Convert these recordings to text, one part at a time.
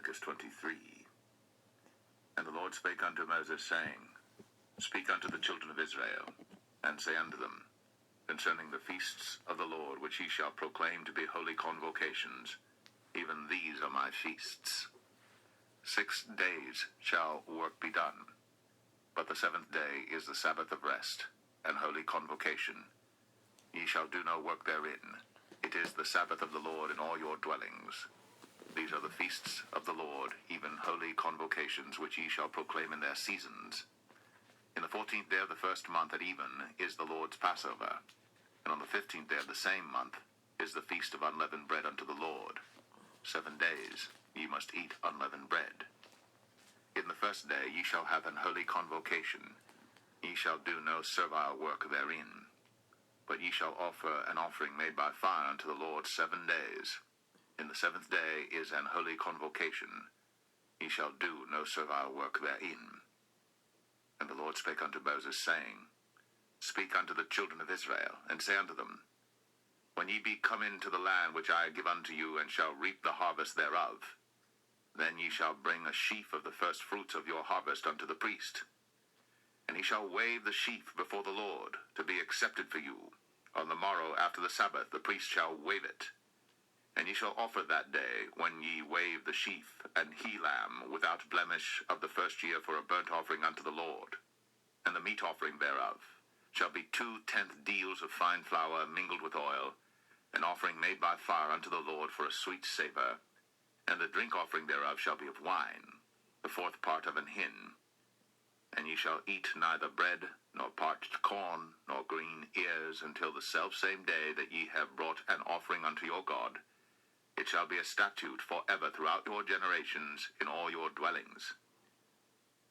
Leviticus 23. And the Lord spake unto Moses, saying, Speak unto the children of Israel, and say unto them, concerning the feasts of the Lord, which ye shall proclaim to be holy convocations, even these are my feasts. 6 days shall work be done, but the 7th day is the Sabbath of rest, and holy convocation. Ye shall do no work therein. It is the Sabbath of the Lord in all your dwellings. These are the feasts of the Lord, even holy convocations, which ye shall proclaim in their seasons. In the 14th day of the first month at even is the Lord's Passover, and on the 15th day of the same month is the feast of unleavened bread unto the Lord. 7 days ye must eat unleavened bread. In the first day ye shall have an holy convocation. Ye shall do no servile work therein, but ye shall offer an offering made by fire unto the Lord 7 days. In the 7th day is an holy convocation. Ye shall do no servile work therein. And the Lord spake unto Moses, saying, Speak unto the children of Israel, and say unto them, When ye be come into the land which I give unto you, and shall reap the harvest thereof, then ye shall bring a sheaf of the first fruits of your harvest unto the priest. And he shall wave the sheaf before the Lord, to be accepted for you. On the morrow after the Sabbath the priest shall wave it. And ye shall offer that day, when ye wave the sheaf, an he-lamb without blemish of the first year for a burnt offering unto the Lord. And the meat offering thereof shall be 2/10 deals of fine flour mingled with oil, an offering made by fire unto the Lord for a sweet savour. And the drink offering thereof shall be of wine, the 4th part of an hin. And ye shall eat neither bread, nor parched corn, nor green ears, until the selfsame day that ye have brought an offering unto your God. It shall be a statute forever throughout your generations in all your dwellings.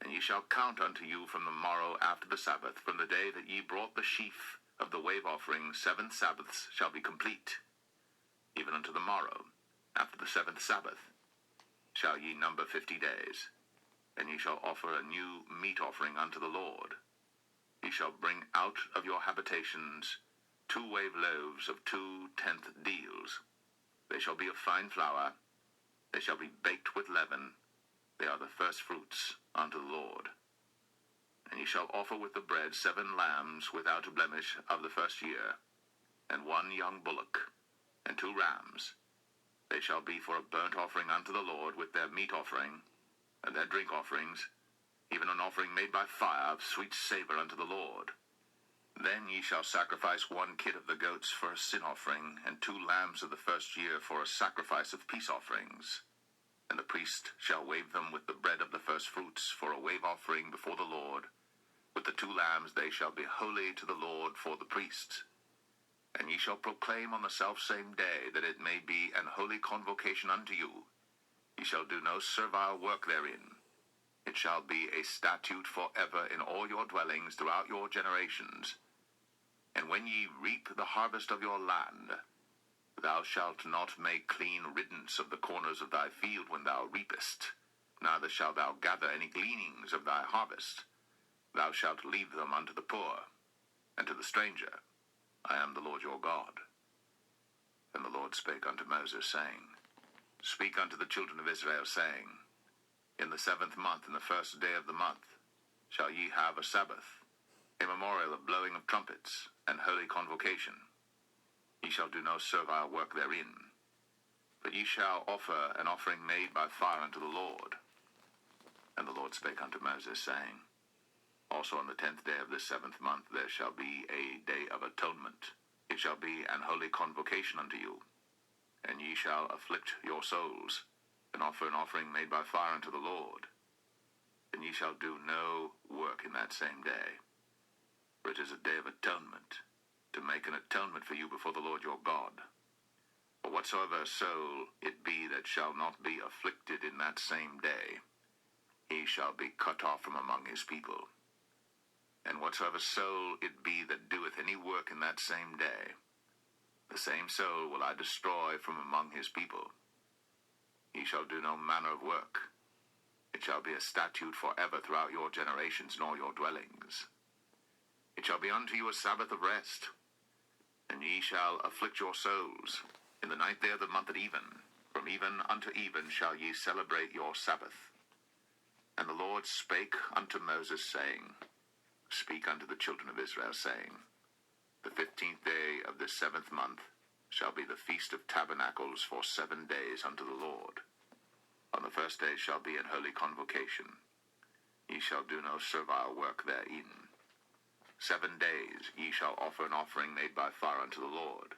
And ye shall count unto you from the morrow after the Sabbath, from the day that ye brought the sheaf of the wave offering, 7 Sabbaths shall be complete. Even unto the morrow, after the 7th Sabbath, shall ye number 50 days. And ye shall offer a new meat offering unto the Lord. Ye shall bring out of your habitations 2 wave loaves of 2/10 deals. They shall be of fine flour. They shall be baked with leaven. They are the first fruits unto the Lord. And ye shall offer with the bread 7 lambs without a blemish of the first year, and 1 young bullock, and 2 rams. They shall be for a burnt offering unto the Lord, with their meat offering, and their drink offerings, even an offering made by fire of sweet savour unto the Lord. Then ye shall sacrifice 1 kid of the goats for a sin offering, and 2 lambs of the first year for a sacrifice of peace offerings. And the priest shall wave them with the bread of the first fruits for a wave offering before the Lord. With the 2 lambs they shall be holy to the Lord for the priests. And ye shall proclaim on the selfsame day that it may be an holy convocation unto you. Ye shall do no servile work therein. It shall be a statute forever in all your dwellings throughout your generations. And when ye reap the harvest of your land, thou shalt not make clean riddance of the corners of thy field when thou reapest, neither shalt thou gather any gleanings of thy harvest. Thou shalt leave them unto the poor, and to the stranger. I am the Lord your God. And the Lord spake unto Moses, saying, Speak unto the children of Israel, saying, In the 7th month, in the 1st day of the month, shall ye have a Sabbath, a memorial of blowing of trumpets, and holy convocation. Ye shall do no servile work therein, but ye shall offer an offering made by fire unto the Lord. And the Lord spake unto Moses, saying, Also on the 10th day of this 7th month there shall be a day of atonement. It shall be an holy convocation unto you. And ye shall afflict your souls, and offer an offering made by fire unto the Lord. And ye shall do no work in that same day, for it is a day of atonement, to make an atonement for you before the Lord your God. For whatsoever soul it be that shall not be afflicted in that same day, he shall be cut off from among his people. And whatsoever soul it be that doeth any work in that same day, the same soul will I destroy from among his people. He shall do no manner of work. It shall be a statute forever throughout your generations in all your dwellings. It shall be unto you a Sabbath of rest, and ye shall afflict your souls in the 9th day of the month at even. From From even unto even shall ye celebrate your Sabbath. And the Lord spake unto Moses, saying, Speak unto the children of Israel, saying, The 15th day of this 7th month shall be the feast of tabernacles for 7 days unto the Lord. On the first day shall be an holy convocation. Ye shall do no servile work therein. 7 days ye shall offer an offering made by fire unto the Lord.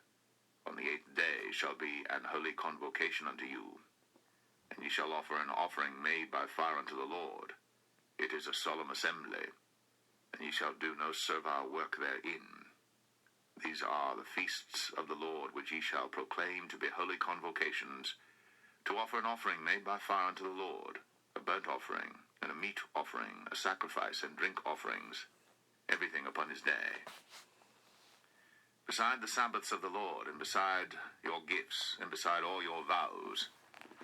On the 8th day shall be an holy convocation unto you. And ye shall offer an offering made by fire unto the Lord. It is a solemn assembly, and ye shall do no servile work therein. These are the feasts of the Lord, which ye shall proclaim to be holy convocations, to offer an offering made by fire unto the Lord, a burnt offering, and a meat offering, a sacrifice, and drink offerings, everything upon his day. Beside the Sabbaths of the Lord, and beside your gifts, and beside all your vows,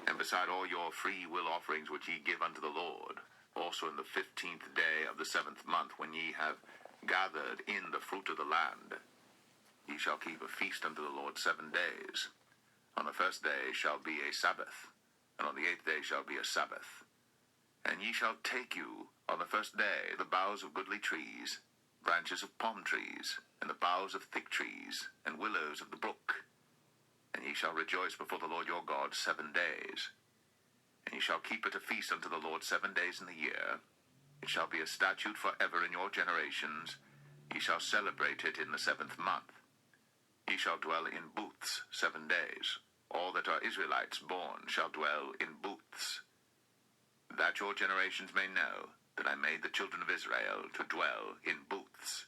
and beside all your free will offerings which ye give unto the Lord, also in the 15th day of the 7th month, when ye have gathered in the fruit of the land, ye shall keep a feast unto the Lord 7 days. On the first day shall be a Sabbath, and on the 8th day shall be a Sabbath. And ye shall take you on the first day the boughs of goodly trees, branches of palm trees, and the boughs of thick trees, and willows of the brook. And ye shall rejoice before the Lord your God 7 days. And ye shall keep it a feast unto the Lord 7 days in the year. It shall be a statute forever in your generations. Ye shall celebrate it in the 7th month. Ye shall dwell in booths 7 days. All that are Israelites born shall dwell in booths, that your generations may know that I made the children of Israel to dwell in booths,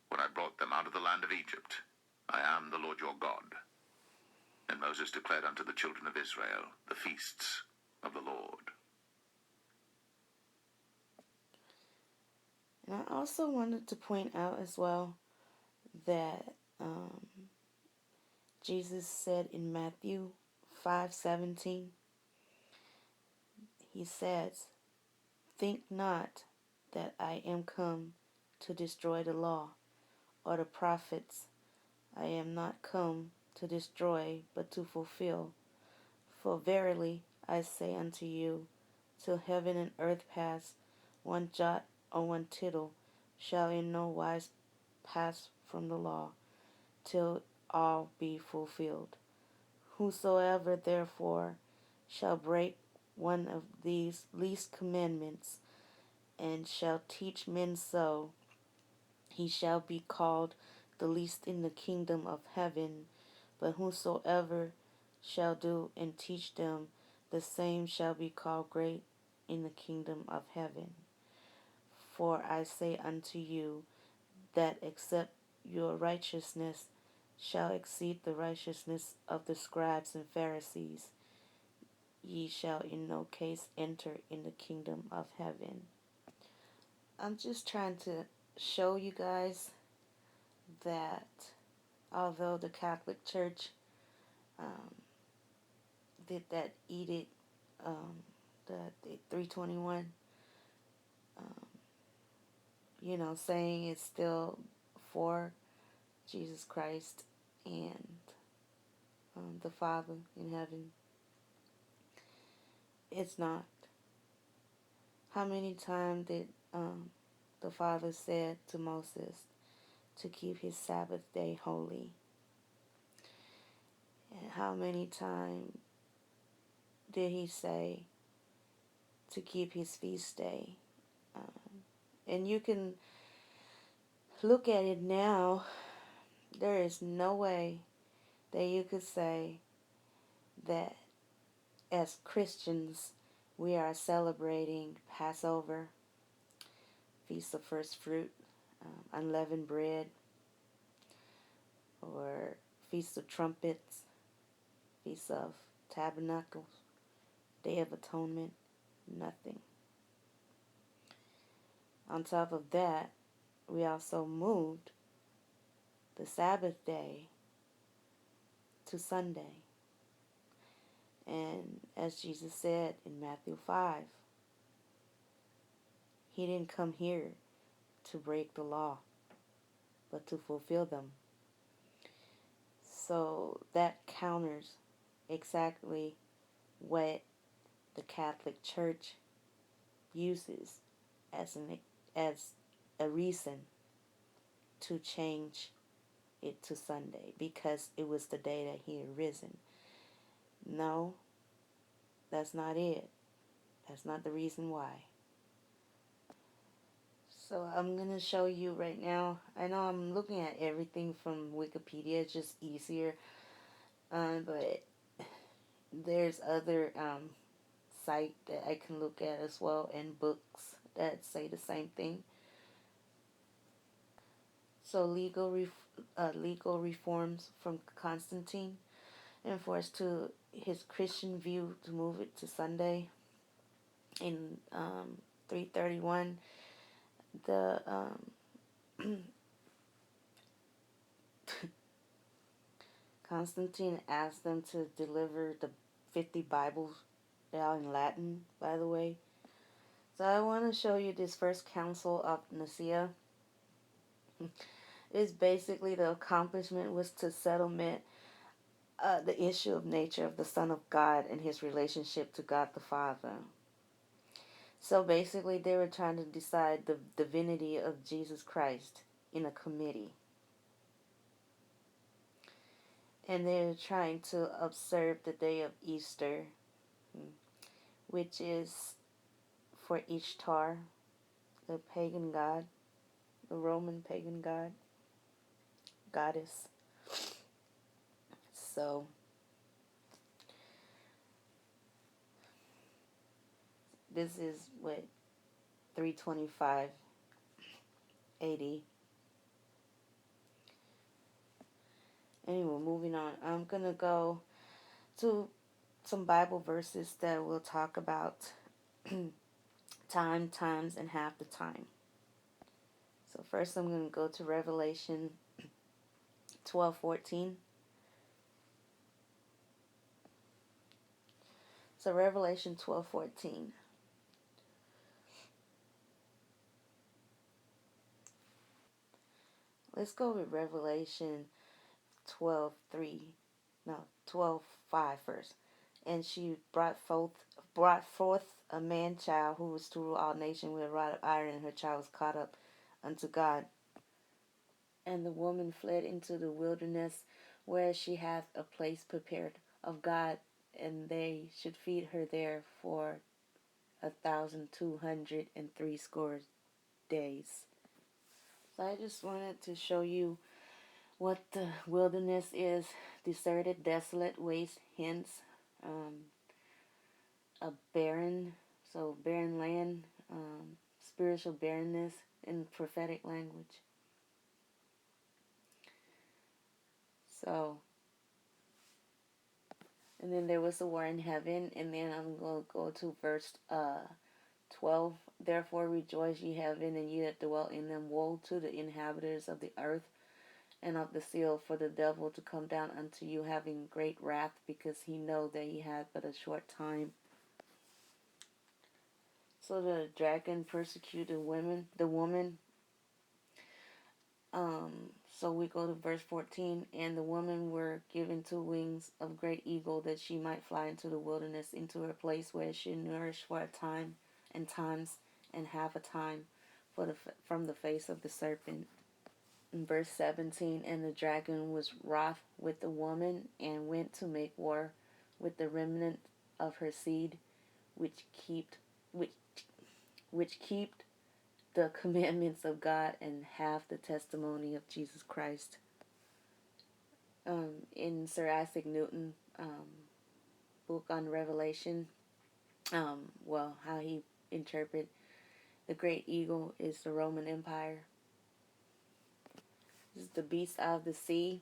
when I brought them out of the land of Egypt. I am the Lord your God. And Moses declared unto the children of Israel the feasts of the Lord. And I also wanted to point out as well that Jesus said in Matthew 5:17, he says, Think not that I am come to destroy the law or the prophets. I am not come to destroy, but to fulfill. For verily I say unto you, till heaven and earth pass, one jot or one tittle shall in no wise pass from the law, till all be fulfilled. Whosoever therefore shall break one of these least commandments, and shall teach men so, he shall be called the least in the kingdom of heaven. But whosoever shall do and teach them, the same shall be called great in the kingdom of heaven. For I say unto you, that except your righteousness shall exceed the righteousness of the scribes and Pharisees, ye shall in no case enter in the kingdom of heaven. I'm just trying to show you guys that although the Catholic Church did that edict, the 321, saying it's still for Jesus Christ and the Father in heaven, it's not. How many times did the Father said to Moses to keep his Sabbath day holy? And how many times did he say to keep his feast day? And you can look at it now. There is no way that you could say that as Christians we are celebrating Passover, Feast of First Fruit, unleavened bread, or Feast of Trumpets, Feast of Tabernacles, Day of Atonement. Nothing. On top of that, we also moved the Sabbath day to Sunday. And as Jesus said in Matthew 5, he didn't come here to break the law, but to fulfill them. So that counters exactly what the Catholic Church uses as a reason to change it to Sunday because it was the day that he had risen. No, that's not it. That's not the reason why. So I'm going to show you right now. I know I'm looking at everything from Wikipedia. It's just easier. But there's other site that I can look at as well, and books that say the same thing. So legal reforms from Constantine enforced to his Christian view to move it to Sunday. In 331, the Constantine asked them to deliver the 50 Bibles. They're all in Latin, by the way. So I want to show you this first council of Nicaea. It's basically the accomplishment was to settlement the issue of nature of the Son of God and his relationship to God the Father. So basically, they were trying to decide the divinity of Jesus Christ in a committee. And they were trying to observe the day of Easter, which is for Ishtar, the pagan god, the Roman pagan goddess. So this is what 325 AD. Anyway, moving on. I'm gonna go to some Bible verses that will talk about time, times, and half the time. So first, I'm gonna go to Revelation 12:14. So Revelation 12:14. Let's go with Revelation 12:3. No, 12:5 first. And she brought forth a man child who was to rule all nations with a rod of iron, and her child was caught up unto God. And the woman fled into the wilderness, where she hath a place prepared of God, and they should feed her there for 1,260 days. So I just wanted to show you what the wilderness is: deserted, desolate, waste, hence a barren, so barren land, spiritual barrenness in prophetic language. So, and then there was a war in heaven, and then I'm going to go to verse 12. Therefore rejoice, ye heaven, and ye that dwell in them. Woe to the inhabitants of the earth and of the sea, for the devil to come down unto you, having great wrath, because he know that he hath but a short time. So the dragon persecuted the woman. So we go to verse 14. And the woman were given 2 wings of great eagle, that she might fly into the wilderness, into her place where she nourished for a time and times and half a time from the face of the serpent. In verse 17, and the dragon was wroth with the woman, and went to make war with the remnant of her seed, which keep the commandments of God, and have the testimony of Jesus Christ. In Sir Isaac Newton book on Revelation, how he interpreted the great eagle is the Roman Empire. This is the beast out of the sea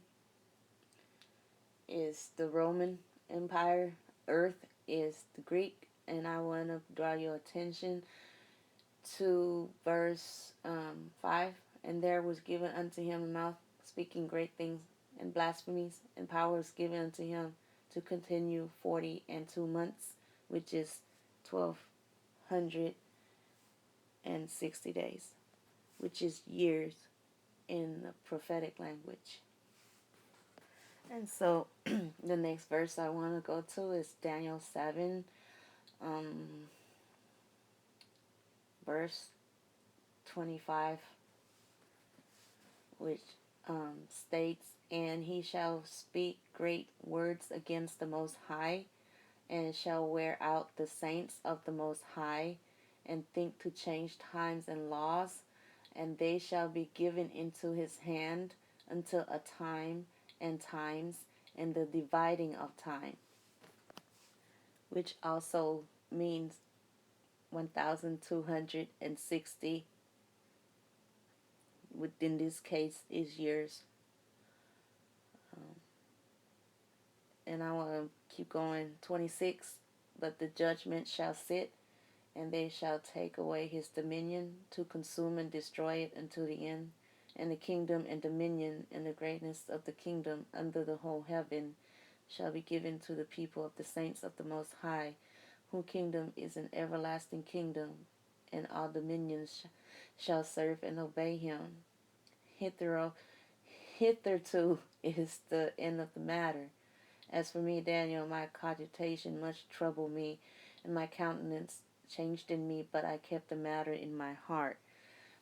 is the Roman Empire. Earth is the Greek. And I want to draw your attention to verse 5. And there was given unto him a mouth speaking great things and blasphemies, and power was given unto him to continue 42 months, which is 1,260 days, which is years in the prophetic language. And so the next verse I want to go to is Daniel 7, um, verse 25, which states, "And he shall speak great words against the Most High, and shall wear out the saints of the Most High, and think to change times and laws, and they shall be given into his hand until a time and times and the dividing of time," which also means 1260, within this case is years. And I want to keep going. 26, "But the judgment shall sit, and they shall take away his dominion, to consume and destroy it unto the end. And the kingdom and dominion and the greatness of the kingdom under the whole heaven shall be given to the people of the saints of the Most High, whose kingdom is an everlasting kingdom, and all dominions shall serve and obey him. Hitherto is the end of the matter. As for me, Daniel, my cogitation much troubled me, and my countenance changed in me, but I kept the matter in my heart."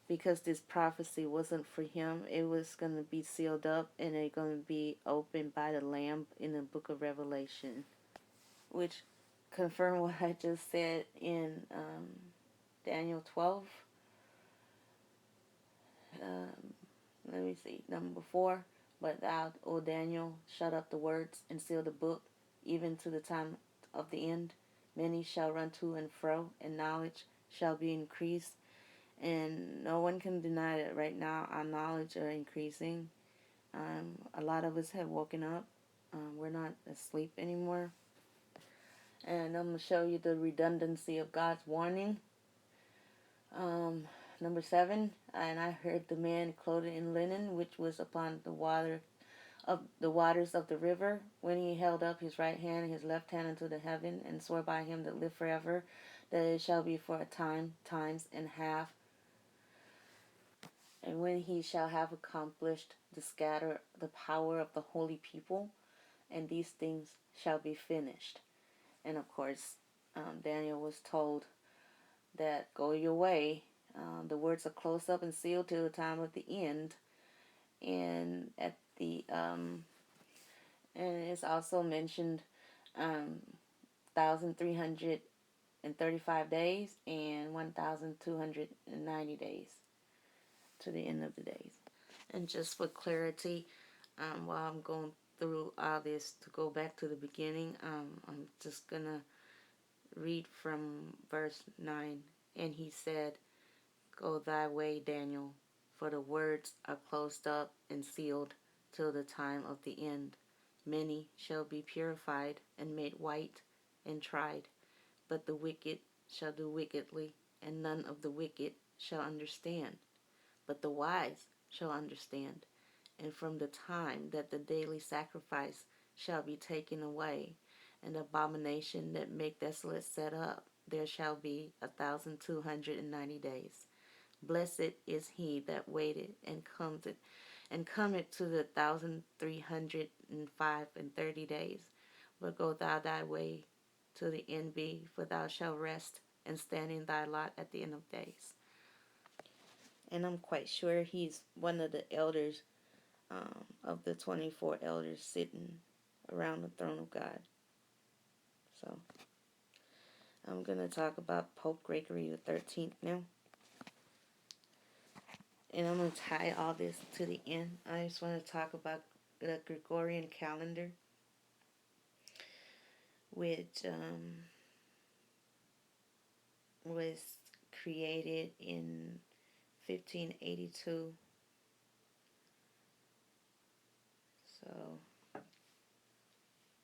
Because this prophecy wasn't for him, it was going to be sealed up and it's going to be opened by the Lamb in the book of Revelation, which confirmed what I just said in Daniel 12. Um, Let me see, number 4. "But thou, O Daniel, shut up the words and seal the book, even to the time of the end. Many shall run to and fro, and knowledge shall be increased." And no one can deny that right now our knowledge are increasing. A lot of us have woken up. We're not asleep anymore. And I'm going to show you the redundancy of God's warning. Number 7, "And I heard the man clothed in linen, which was upon the waters of the river, when he held up his right hand and his left hand unto the heaven, and swore by him that lived forever, that it shall be for a time, times, and half, and when he shall have accomplished to scatter the power of the holy people, and these things shall be finished." And of course, Daniel was told that go your way. The words are closed up and sealed till the time of the end. And at the and it's also mentioned 1,335 days and 1,290 days to the end of the days. And just for clarity, while I'm going through all this, to go back to the beginning, I'm just gonna read from verse 9. "And he said, Go thy way, Daniel, for the words are closed up and sealed till the time of the end. Many shall be purified and made white and tried, but the wicked shall do wickedly, and none of the wicked shall understand. But the wise shall understand. And from the time that the daily sacrifice shall be taken away, and the abomination that make desolate set up, there shall be 1,290 days. Blessed is he that waited and cometh to the 1,305 and 30 days. But go thou thy way to the end be, for thou shalt rest and stand in thy lot at the end of days." And I'm quite sure he's one of the elders, of the 24 elders sitting around the throne of God. So I'm going to talk about Pope Gregory the 13th now. And I'm going to tie all this to the end. I just want to talk about the Gregorian calendar, which was created in 1582. So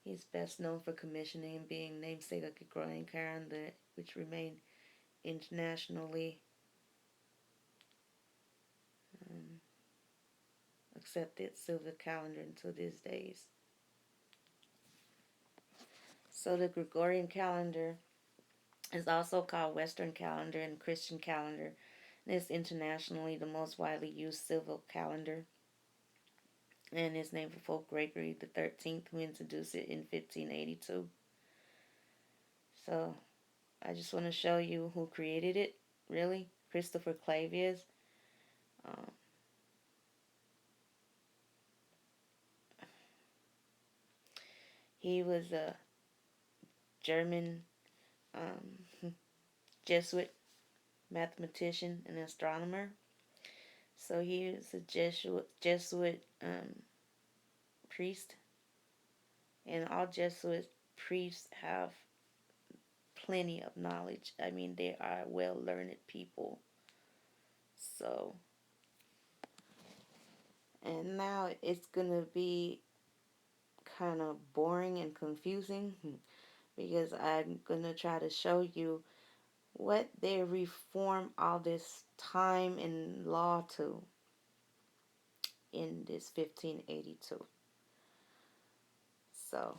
he's best known for commissioning and being namesake of Gregorian calendar, which remained internationally accepted silver calendar until these days. So the Gregorian calendar is also called Western calendar and Christian calendar, and is internationally the most widely used civil calendar. and his name was Pope Gregory the 13th, who introduced it in 1582. So I just want to show you who created it, really. Christopher Clavius. Um, he was a German Jesuit mathematician and astronomer. So he was a Jesuit priest, and all Jesuit priests have plenty of knowledge. I mean, they are well learned people. So, and now it's gonna be kind of boring and confusing because I'm gonna try to show you what they reform all this time and law to in this 1582. So,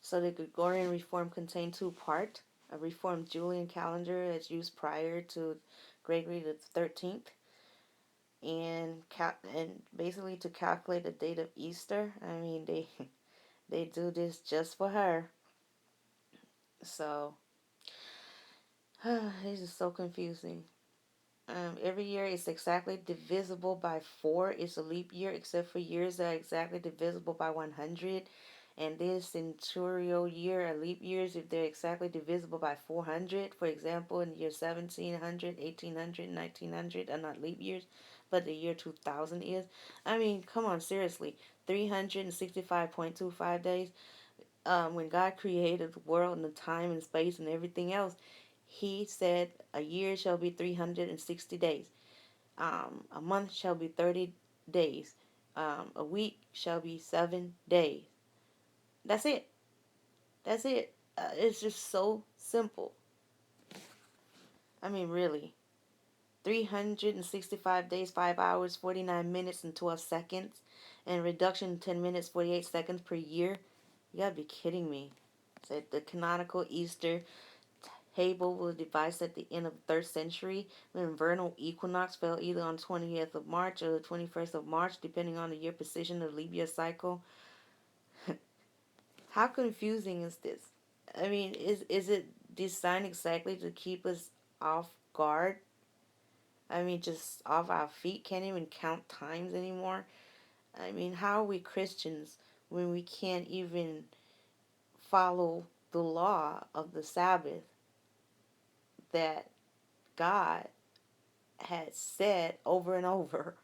so the Gregorian reform contained two parts: a reformed Julian calendar as used prior to Gregory the 13th, and basically to calculate the date of Easter. I mean, they do this just for her. So this is so confusing. Every year is exactly divisible by 4. It's a leap year, except for years that are exactly divisible by 100. And this centurial year are leap years if they're exactly divisible by 400. For example, in the year 1700, 1800, 1900 are not leap years, but the year 2000 is. I mean, come on, seriously. 365.25 days. When God created the world and the time and space and everything else, He said a year shall be 360 days. A month shall be 30 days. A week shall be 7 days. That's it. That's it. It's just so simple. I mean, really. 365 days, 5 hours, 49 minutes, and 12 seconds. And reduction 10 minutes, 48 seconds per year. You gotta be kidding me. Said the canonical Easter table was devised at the end of the 3rd century when vernal equinox fell either on 20th of March or the 21st of March, depending on the year precision of the leap year cycle. How confusing is this? I mean, is it designed exactly to keep us off guard? I mean, just off our feet, can't even count times anymore. I mean, how are we Christians when we can't even follow the law of the Sabbath that God had said over and over?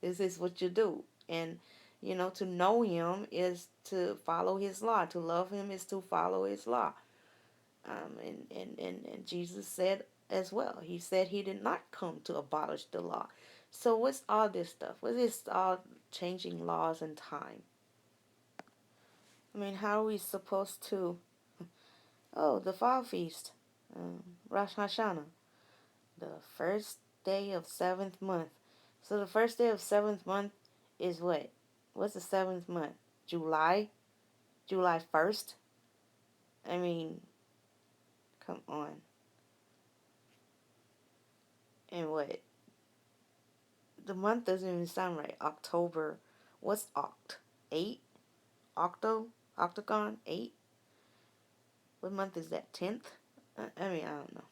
This is what you do. And, to know Him is to follow His law. To love Him is to follow His law. And Jesus said as well, He said He did not come to abolish the law. So what's all this stuff? What is all changing laws and time? I mean, how are we supposed to? Oh, the fall feast, Rosh Hashanah, the first day of 7th month. So the first day of 7th month is what? What's the 7th month? July? July 1st? I mean, come on. And what? The month doesn't even sound right. October. What's oct? 8? Octo? Octagon? 8? What month is that? 10th? I mean, I don't know.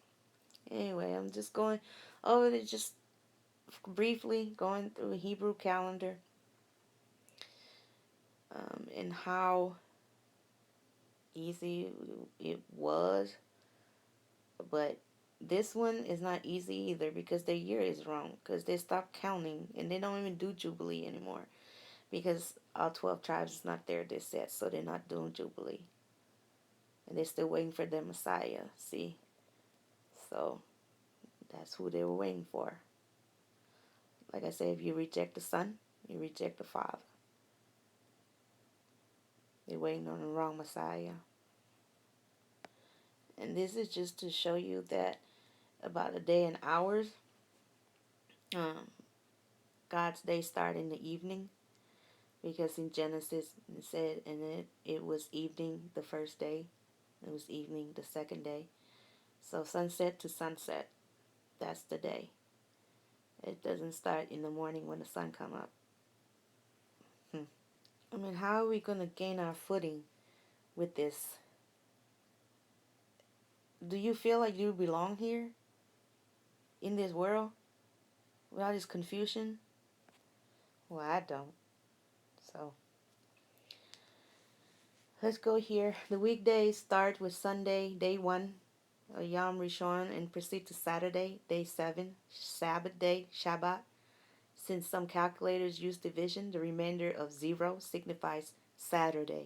Anyway, I'm just going over it, just briefly going through a Hebrew calendar, and how easy it was. But this one is not easy either because their year is wrong, because they stopped counting and they don't even do Jubilee anymore because all 12 tribes is not there, they said, so they're not doing Jubilee. And they're still waiting for their Messiah, see? So that's who they were waiting for. Like I said, if you reject the Son, you reject the Father. They're waiting on the wrong Messiah. And this is just to show you that about a day and hours, um, God's day started in the evening, because in Genesis it said, and it was evening the first day, it was evening the second day. So sunset to sunset, that's the day. It doesn't start in the morning when the sun come up. I mean, how are we going to gain our footing with this? Do you feel like you belong here in this world without this confusion? Well, I don't. So let's go here. The weekdays start with Sunday, day 1, Yom Rishon, and proceed to Saturday, day 7, Sabbath day, Shabbat. Since some calculators use division, the remainder of 0 signifies Saturday.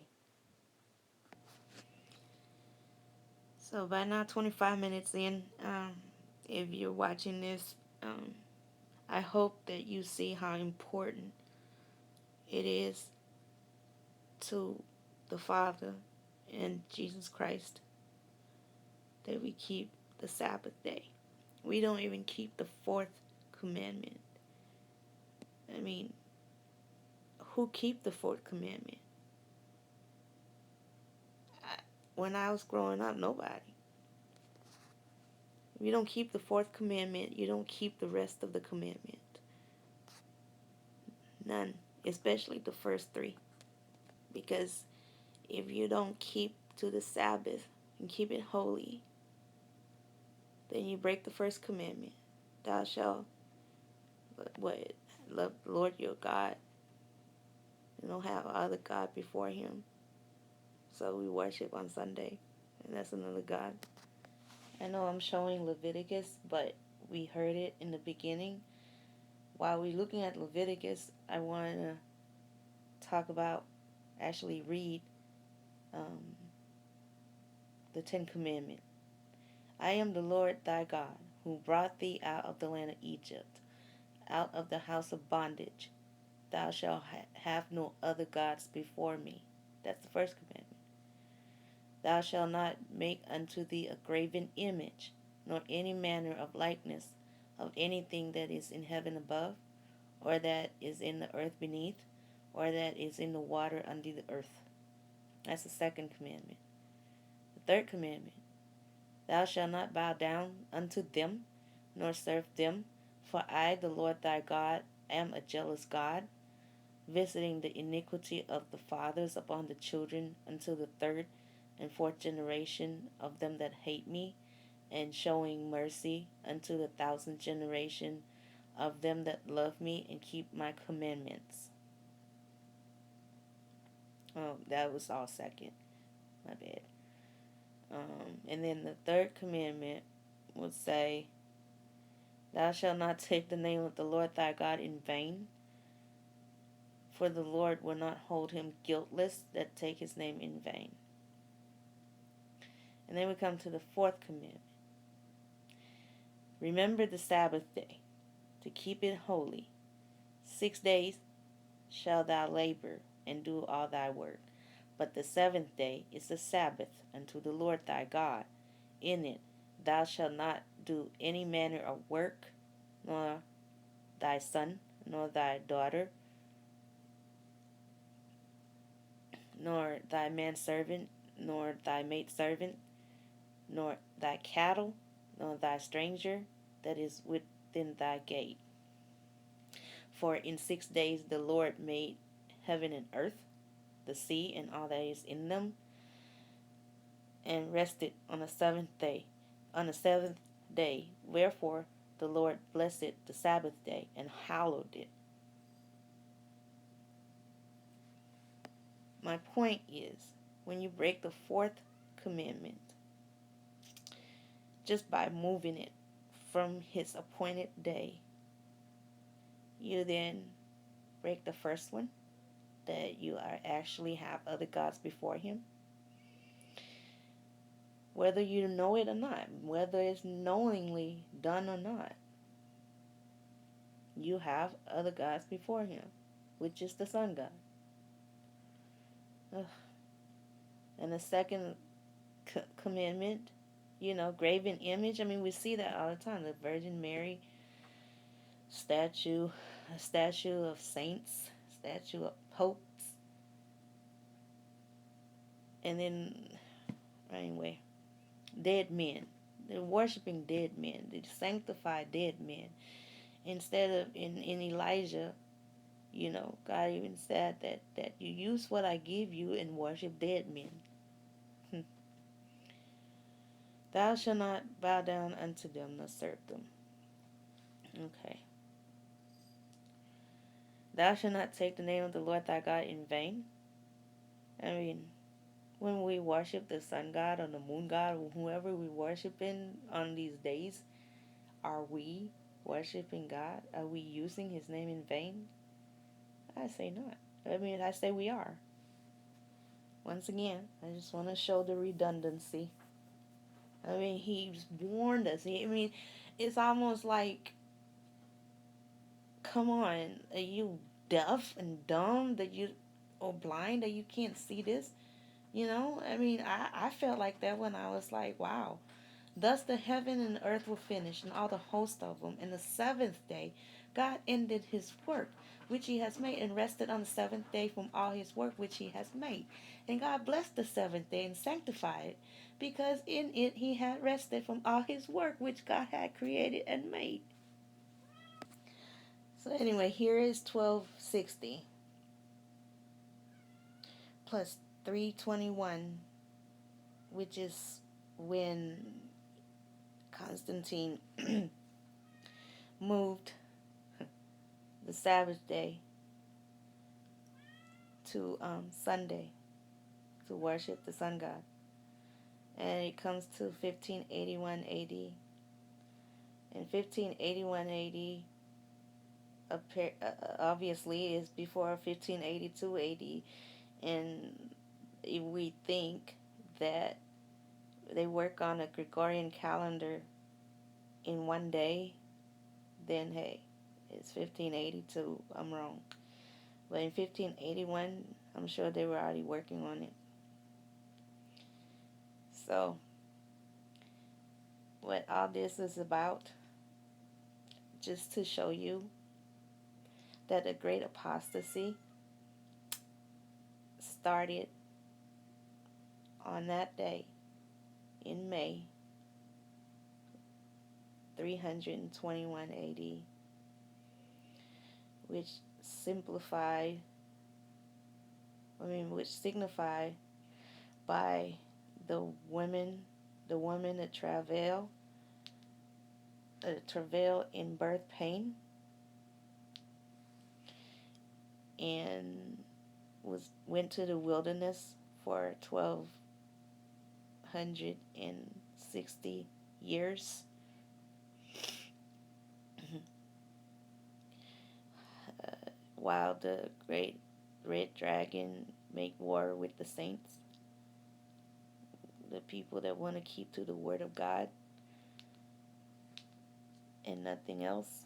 So by now, 25 minutes in, if you're watching this, I hope that you see how important it is to the Father and Jesus Christ that we keep the Sabbath day. We don't even keep the 4th commandment. I mean, who keep the 4th commandment? When I was growing up, nobody. If you don't keep the 4th commandment, you don't keep the rest of the commandment. None. Especially the first 3. Because if you don't keep to the Sabbath and keep it holy, then you break the 1st commandment. Thou shalt love the Lord your God. You don't have other God before him. So we worship on Sunday, and that's another God. I know I'm showing Leviticus, but we heard it in the beginning. While we're looking at Leviticus, I want to read the 10 Commandments. I am the Lord thy God, who brought thee out of the land of Egypt, out of the house of bondage. Thou shalt have no other gods before me. That's the 1st commandment. Thou shalt not make unto thee a graven image, nor any manner of likeness of anything that is in heaven above, or that is in the earth beneath, or that is in the water under the earth. That's the 2nd commandment. The 3rd commandment. Thou shalt not bow down unto them, nor serve them, for I, the Lord thy God, am a jealous God, visiting the iniquity of the fathers upon the children unto the 3rd and 4th generation of them that hate me, and showing mercy unto the 1,000th generation of them that love me and keep my commandments. Oh, that was all 2nd. My bad. And then the 3rd commandment would say, Thou shalt not take the name of the Lord thy God in vain, for the Lord will not hold him guiltless that take his name in vain. And then we come to the 4th commandment. Remember the Sabbath day, to keep it holy. 6 days shalt thou labor and do all thy work. But the 7th day is the Sabbath unto the Lord thy God. In it thou shalt not do any manner of work, nor thy son, nor thy daughter, nor thy manservant, nor thy maidservant, nor thy cattle, nor thy stranger that is within thy gate. For in 6 days the Lord made heaven and earth, the sea, and all that is in them, and rested on the 7th day. On the 7th day, wherefore the Lord blessed the Sabbath day and hallowed it. My point is, when you break the 4th commandment, just by moving it from his appointed day, you then break the 1st one, that you are actually have other gods before him. Whether you know it or not, whether it's knowingly done or not, you have other gods before him, which is the sun god. Ugh. And the 2nd commandment, graven image. I mean, we see that all the time. The Virgin Mary statue, a statue of saints, statue of popes. And then, anyway, dead men. They're worshiping dead men. They sanctify dead men. Instead of in Elijah, You know, God even said that you use what I give you and worship dead men. Thou shalt not bow down unto them nor serve them. Okay. Thou shalt not take the name of the Lord thy God in vain. I mean, when we worship the sun god or the moon god or whoever we worship in on these days, are we worshiping God? Are we using his name in vain? I say not. I say we are. Once again, I just want to show the redundancy. He's warned us. It's almost like, come on, are you deaf and dumb that you, or blind that you can't see this? I felt like that when I was like, wow. Thus the heaven and earth were finished, and all the host of them. And the seventh day, God ended his work, which he has made, and rested on the seventh day from all his work, which he has made. And God blessed the seventh day and sanctified it, because in it he had rested from all his work, which God had created and made. So anyway, here is 1260 plus 321, which is when Constantine moved the Sabbath day to Sunday to worship the sun god. And it comes to 1581 AD. And 1581 AD obviously is before 1582 AD. And if we think that they work on a Gregorian calendar in one day, then hey, it's 1582. I'm wrong. But in 1581, I'm sure they were already working on it. So, what all this is about, just to show you that the great apostasy started on that day in May 321 AD, which signified by the woman that travail in birth pain, and went to the wilderness for 1260 years. While the great red dragon make war with the saints, the people that want to keep to the word of God and nothing else.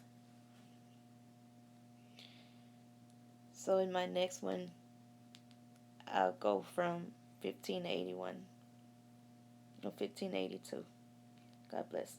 So in my next one, I'll go from 1581 or 1582. God bless.